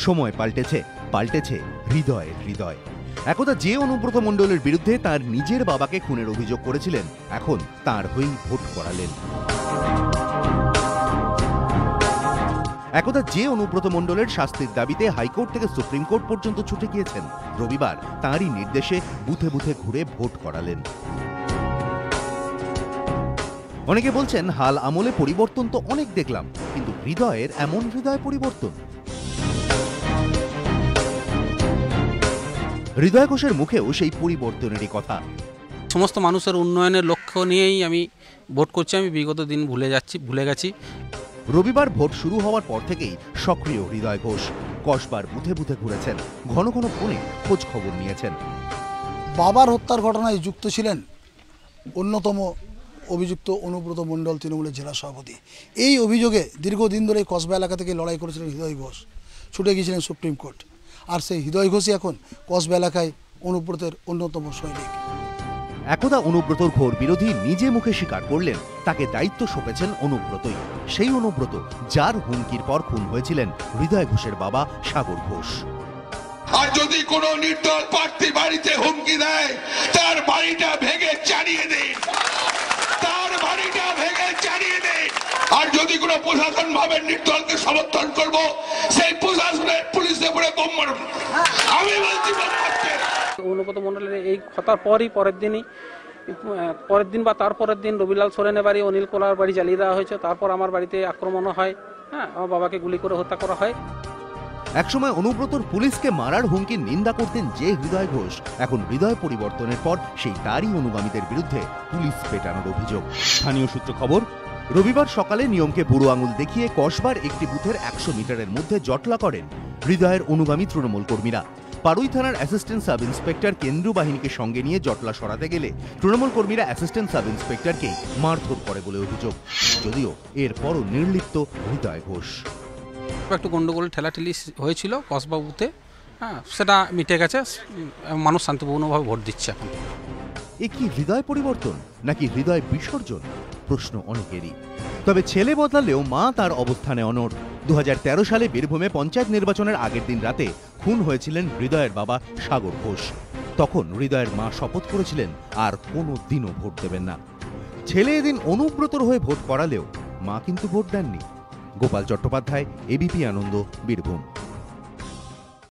সময় পাল্টেছে, পাল্টেছে হৃদয়ের হৃদয়। একদা যে অনুব্রত মণ্ডলের বিরুদ্ধে তার নিজের বাবাকে খুনের অভিযোগ করেছিলেন, এখন তার হয়েই ভোট করালেন। একদা যে অনুব্রত মণ্ডলের শাস্তির দাবিতে হাইকোর্ট থেকে সুপ্রিম কোর্ট পর্যন্ত ছুটে গিয়েছেন, রবিবার তাঁরই নির্দেশে বুথে বুথে ঘুরে ভোট করালেন। অনেকে বলছেন, হাল আমলে পরিবর্তন তো অনেক দেখলাম, কিন্তু হৃদয়ের এমন হৃদয় পরিবর্তন? হৃদয় ঘোষের মুখেও সেই পরিবর্তনেরই কথা। সমস্ত মানুষের উন্নয়নের লক্ষ্য নিয়েই আমি ভোট করছি। আমি বিগত দিন ভুলে গেছি। রবিবার ভোট শুরু হওয়ার পর থেকেই সক্রিয় হৃদয় ঘোষ। কসবার বুথে বুথে ঘুরেছেন, ঘন ঘন ফোনে খোঁজ খবর নিয়েছেন। বাবার হত্যার ঘটনায় যুক্ত ছিলেন অন্যতম অভিযুক্ত অনুব্রত মণ্ডল, তৃণমূলের জেলা সভাপতি। এই অভিযোগে দীর্ঘদিন ধরে কসবা এলাকা থেকে লড়াই করেছিলেন হৃদয় ঘোষ। ছুটে গিয়েছিলেন সুপ্রিম কোর্ট। আর সেই হৃদয় ঘোষই এখন কসবা এলাকায় অনুব্রতের অন্যতম সৈনিক। একদা অনুব্রতর ঘোর বিরোধী নিজে মুখে স্বীকার করলেন, তাকে দায়িত্ব সঁপেছেন অনুব্রতই। সেই অনুব্রত যার হুমকির পর খুন হয়েছিলেন হৃদয় ঘোষের বাবা সাগর ঘোষ। আর যদি কোনো নির্দল প্রার্থী বাড়িতে হুমকি দেয়, তার বাড়িটা ভেঙে চালিয়ে দিন, তার বাড়িটা ভেঙে চালিয়ে দিন। আর যদি কোনো প্রশাসন ভাবে নির্দলকে সমর্থন করব, সেই প্রশাসনের পুলিশে পড়ে বোম মারব। আমি বলছি বোম মারতে। অনুব্রত মণ্ডলের এই কথার পরের দিন বা তারপরের দিন রবিলাল সোরেনের বাড়ি, অনিল কোলার বাড়ি জ্বালিয়ে দেওয়া হয়েছে। তারপর আমার বাড়িতে আক্রমণও হয়। আমার বাবাকে গুলি করে হত্যা করা হয়। একসময় অনুব্রতর পুলিশকে মারার হুমকির নিন্দা করতেন যে হৃদয় ঘোষ, এখন হৃদয় পরিবর্তনের পর সেই তারই অনুগামীদের বিরুদ্ধে পুলিশ পেটানোর অভিযোগ। স্থানীয় সূত্র খবর, রবিবার সকালে নিয়মকে বুড়ো আঙুল দেখিয়ে কসবার একটি বুথের 100 মিটারের মধ্যে জটলা করেন হৃদয়ের অনুগামী তৃণমূল কর্মীরা। পাড়ুই থানার অ্যাসিস্ট্যান্ট সাব ইন্সপেক্টর কেন্দ্রীয় বাহিনীকে সঙ্গে নিয়ে জটলা সরাতে গেলে তৃণমূল কর্মীরা অ্যাসিস্ট্যান্ট সাব ইন্সপেক্টরকে মারধর করে বলে অভিযোগ। যদিও এরপরও নির্লিপ্ত হৃদয় ঘোষ। একটু গন্ডগোল ঠেলাঠেলি হয়েছিল কসবা বুথে, সেটা মিটে গেছে। মানুষ শান্তিপূর্ণভাবে ভোট দিচ্ছে এখন। এ কি হৃদয় পরিবর্তন নাকি হৃদয় বিসর্জন? প্রশ্ন অনেকেরই। তবে ছেলে বদলালেও মা তার অবস্থানে অনড়। 2013 সালে বীরভূমে পঞ্চায়েত নির্বাচনের আগের দিন রাতে খুন হয়েছিলেন হৃদয়ের বাবা সাগর ঘোষ। তখন হৃদয়ের মা শপথ করেছিলেন আর কোনো দিনও ভোট দেবেন না। ছেলে এদিন অনুব্রতর হয়ে ভোট করালেও মা কিন্তু ভোট দেননি। গোপাল চট্টোপাধ্যায়, এবিপি আনন্দ, বীরভূম।